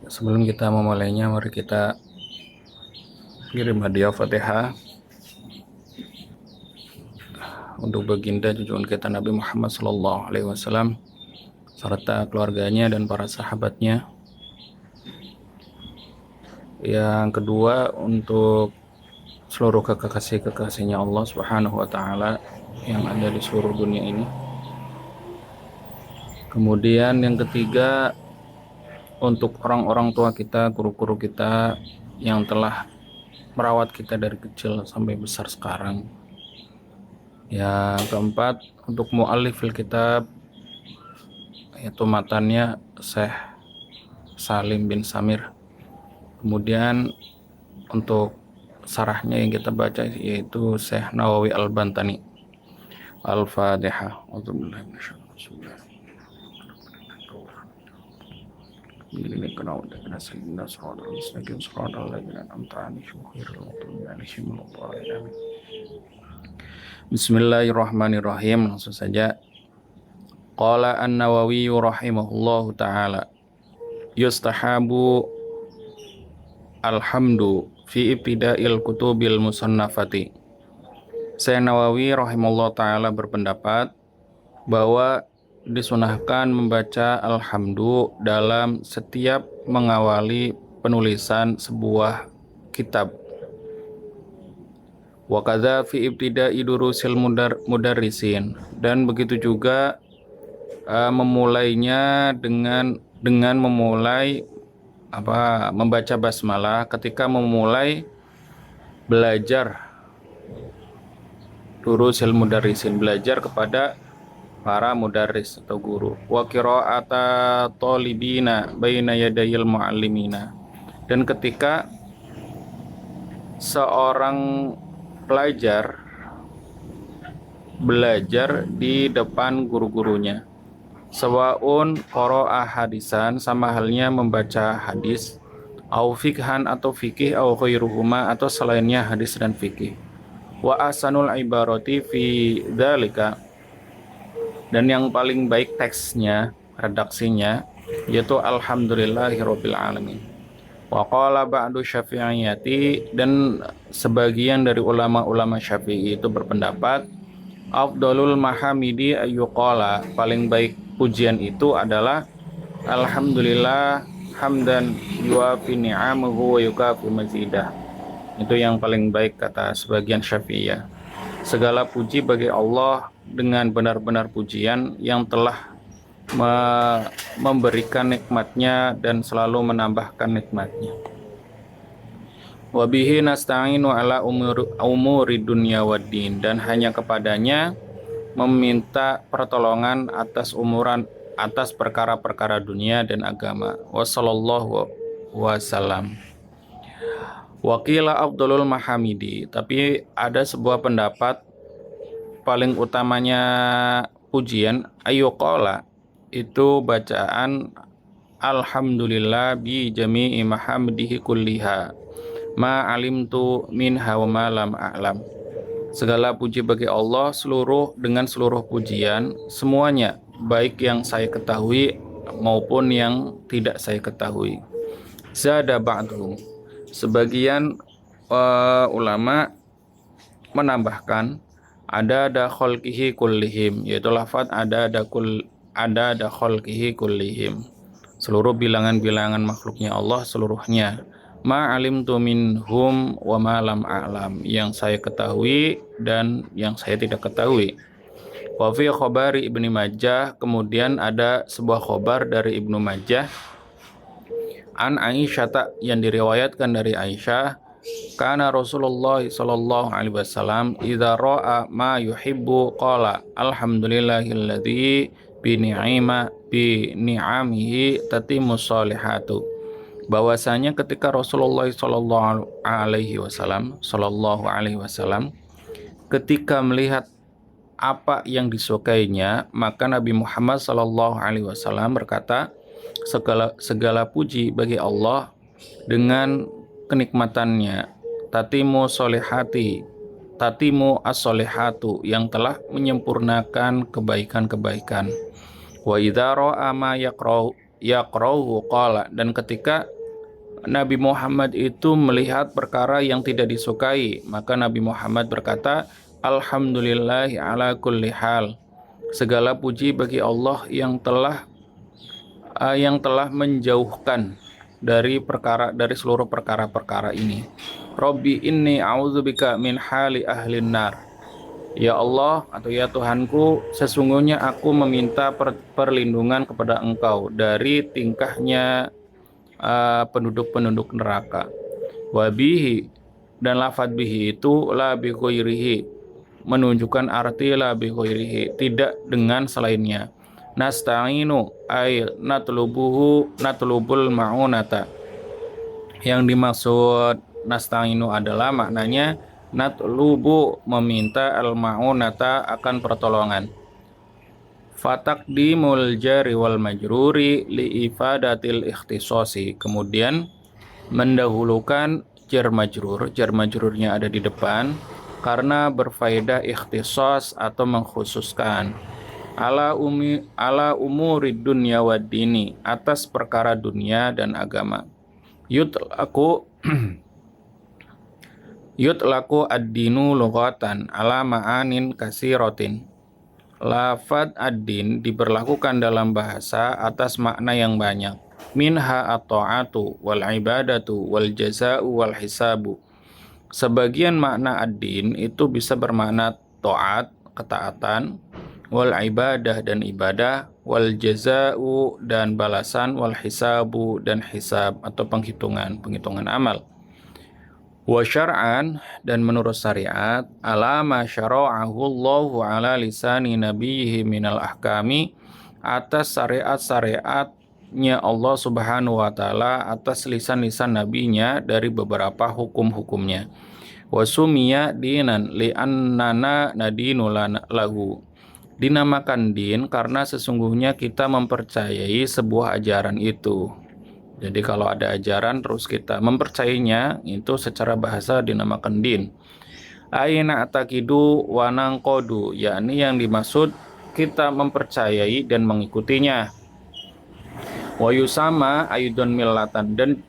Sebelum kita memulainya, mari kita kirim hadiah Fatihah untuk baginda junjungan kita Nabi Muhammad SAW serta keluarganya dan para sahabatnya. Yang kedua, untuk seluruh kekasih-kekasihnya Allah Subhanahu wa Ta'ala yang ada di seluruh dunia ini. Kemudian yang ketiga, untuk orang-orang tua kita, guru-guru kita yang telah merawat kita dari kecil sampai besar sekarang. Yang keempat, untuk mu'allifil kitab, yaitu matannya Syekh Salim bin Samir. Kemudian untuk sarahnya yang kita baca yaitu Syekh Nawawi Al-Bantani. Al-Fatihah. Bismillahirrahmanirrahim. Langsung saja. Qala An-Nawawi rahimahullahu ta'ala, yustahabu alhamdu fi ibtida'il kutubil musannafati. Syekh Nawawi rahimahullahu ta'ala berpendapat bahwa disunahkan membaca alhamdu dalam setiap mengawali penulisan sebuah kitab. Wa kadza fi ibtida'i durusil mudarrisin, dan begitu juga memulainya dengan memulai membaca basmalah ketika memulai belajar durusil mudarrisin, belajar kepada para mudarris atau guru. Wa qira'ata talibina baina yadayil muallimina, dan ketika seorang pelajar belajar di depan guru-gurunya. Sawaun qara'a hadisan, sama halnya membaca hadis, au fikhan atau fikih, au khairuhuma atau selainnya hadis dan fikih. Wa asanul ibarati fi dzalika, dan yang paling baik teksnya, redaksinya, yaitu alhamdulillahirabbil alamin. Wa qala ba'du syafi'iyati, dan sebagian dari ulama-ulama Syafi'i itu berpendapat afdalul mahamidi ayyuqala, paling baik pujian itu adalah alhamdulillah hamdan yuafi ni'amahu wa yukafi mazidah. Itu yang paling baik kata sebagian Syafi'iyah. Segala puji bagi Allah dengan benar-benar pujian yang telah memberikan nikmatnya dan selalu menambahkan nikmatnya. Wa bihi nasta'inu ala umuri dunya waddin, dan hanya kepadanya meminta pertolongan atas perkara-perkara dunia dan agama. Wassallallahu wasallam. Waqila afdalul mahamidi, tapi ada sebuah pendapat paling utamanya pujian ayyuqala, itu bacaan alhamdulillah bi jami'i mahamdihi kulliha ma alimtu minha wa ma lam a'lam. Segala puji bagi Allah dengan seluruh pujian semuanya, baik yang saya ketahui maupun yang tidak saya ketahui. Zada ba'dhum, sebagian ulama menambahkan ada khalqihi kullihim, yaitu lafaz ada khalqihi kullihim, seluruh bilangan-bilangan makhluknya Allah seluruhnya. Ma alimtu minhum wa ma lam a'lam, yang saya ketahui dan yang saya tidak ketahui. Wa fi khabari Ibnu Majah, kemudian ada sebuah khabar dari Ibnu Majah, an Aisyah, yang diriwayatkan dari Aisyah, kana Rasulullah sallallahu alaihi wasallam idza ra'a ma yuhibbu qala alhamdulillahilladzi bi ni'amihi tatimmus sholihatu. Bahwasanya ketika Rasulullah sallallahu alaihi wasallam ketika melihat apa yang disukainya, maka Nabi Muhammad sallallahu alaihi wasallam berkata, segala puji bagi Allah dengan kenikmatannya, tatimu as-solihatu, yang telah menyempurnakan kebaikan-kebaikan. Wa idza ra'a ma yaqra'uhu qala, dan ketika Nabi Muhammad itu melihat perkara yang tidak disukai, maka Nabi Muhammad berkata, Alhamdulillahi ala kulli hal. Segala puji bagi Allah yang telah menjauhkan dari seluruh perkara-perkara ini. Robbi inni a'udzubika min hali ahlin nar. Ya Allah atau ya Tuhanku, sesungguhnya aku meminta perlindungan kepada Engkau dari tingkahnya penduduk-penduduk neraka. Wabihi, dan lafadz bihi itu la bi ghairihi, menunjukkan arti la bi ghairihi, tidak dengan selainnya. Nasta'inu ay natlubul ma'unata. Yang dimaksud nasta'inu adalah maknanya natlubu, meminta, al-ma'unata, akan pertolongan. Fataqdimul jari wal majruri li ifadatil ikhtisasi. Kemudian mendahulukan jar majrurnya ada di depan karena berfaedah ikhtisas atau mengkhususkan. Ala umurid dunya wad dini, atas perkara dunia dan agama. Yutlaku ad-dinu lughatan ala ma'anin kasiratin. Lafad ad-din diberlakukan dalam bahasa atas makna yang banyak. Minha at-ta'atu wal ibadatu wal jaza'u wal hisabu. Sebagian makna ad-din itu bisa bermakna ta'at, ketaatan, wal ibadah, dan ibadah, wal jaza'u, dan balasan, wal hisabu, dan hisab atau penghitungan amal. Wa syar'an, dan menurut syariat, ala ma syara'ahu Allahu ala lisani nabiyhi minal ahkami, atas syariat-syariatnya Allah Subhanahu wa taala atas lisan-lisan nabinya dari beberapa hukum-hukumnya. Wa sumiya dinan li'annana nadinu lahu. Dinamakan din karena sesungguhnya kita mempercayai sebuah ajaran itu. Jadi kalau ada ajaran terus kita mempercayainya, itu secara bahasa dinamakan din. Aina atakidu wanang kodu, yakni yang dimaksud kita mempercayai dan mengikutinya. Wa yusama aidon millatan, dan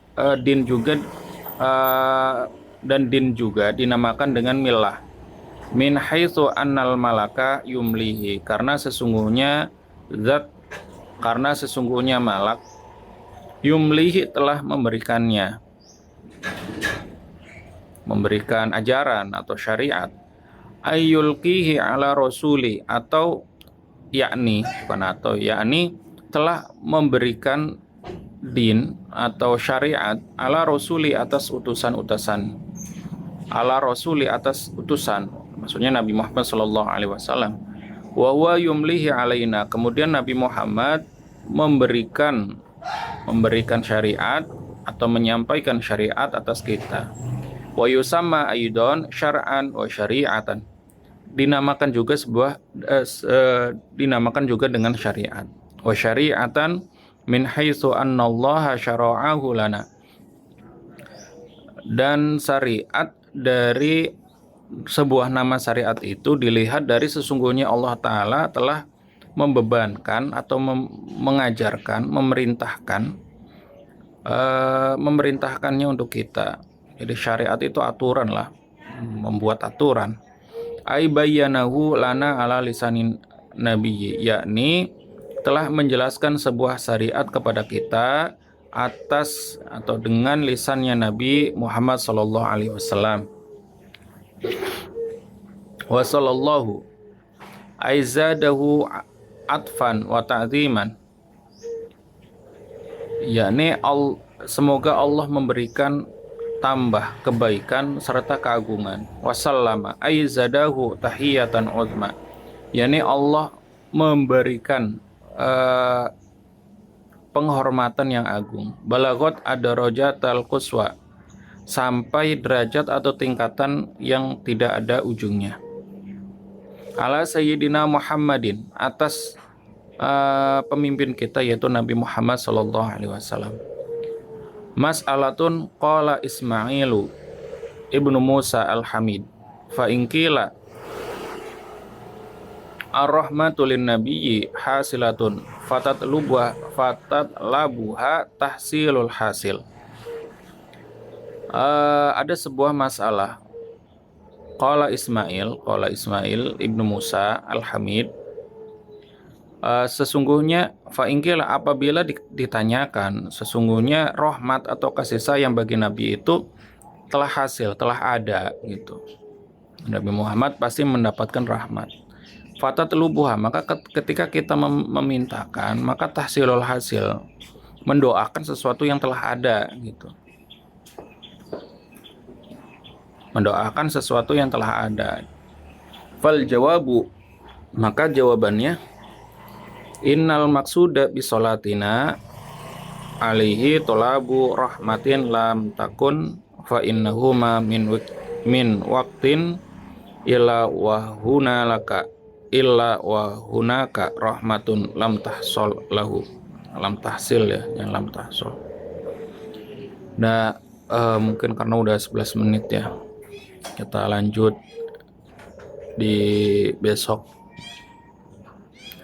din juga dinamakan dengan millah. Min haitsu annal malaka yumlihi, karena sesungguhnya malak yumlihi telah memberikan ajaran atau syariat. Ayyulqihi ala rasuli, atau yakni telah memberikan din atau syariat ala rasuli, atas utusan-utusan. Ala rasuli, atas utusan, maksudnya Nabi Muhammad sallallahu alaihi wasallam. Wa huwa yumlihi alaina, kemudian Nabi Muhammad memberikan syariat atau menyampaikan syariat atas kita. Wa yusamma aidon syar'an wa syari'atan, dinamakan juga dengan syariat. Wa syari'atan min haitsu annallaha syara'ahu lana, dan syariat dari sebuah nama syariat itu dilihat dari sesungguhnya Allah Ta'ala telah membebankan atau mengajarkan, memerintahkannya untuk kita. Jadi syariat itu aturan lah, membuat aturan. Ai bayyanahu lana ala lisanin nabiyyi, yakni telah menjelaskan sebuah syariat kepada kita atas atau dengan lisannya Nabi Muhammad sallallahu alaihi wasallam. Wa sallallahu aizadahu atfan wa ta'ziman, yakni semoga Allah memberikan tambah kebaikan serta keagungan. Wasallama aizadahu tahiyatan uzma, yakni Allah memberikan penghormatan yang agung. Balagot ad-darajatal quswa, sampai derajat atau tingkatan yang tidak ada ujungnya. Ala sayyidina Muhammadin, atas pemimpin kita yaitu Nabi Muhammad sallallahu alaihi wasallam. Mas'alatun qala Ismailu ibnu Musa al-Hamid fa inqila ar-rahmatu lin nabiyyi hasilatun fatat labuha tahsilul hasil. Ada sebuah masalah. Qala Ismail ibnu Musa al-Hamid, sesungguhnya fa'ingkila, apabila ditanyakan, sesungguhnya rahmat atau kasih sayang bagi Nabi itu telah hasil, telah ada gitu. Nabi Muhammad pasti mendapatkan rahmat. Fatat lubuha, maka ketika kita memintakan, maka tahsilul hasil, mendoakan sesuatu yang telah ada gitu. Mendoakan sesuatu yang telah ada. Fal jawabu, maka jawabannya, innal maksuda bisolatina alaihi tolabu rahmatin lam takun fa innahuma min waktin illa wahunaka rahmatun lam tahsil lahu. Lam tahsil ya, yang lam tahsil. Nah, mungkin karena udah 11 menit ya, kita lanjut di besok.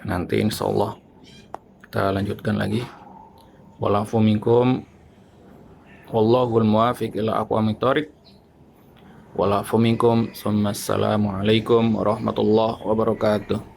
Nanti insyaallah kita lanjutkan lagi. Walafu minkum wallahul muwafiq ila aqwamit thoriq. Walafu minkum. Assalamualaikum warahmatullahi wabarakatuh.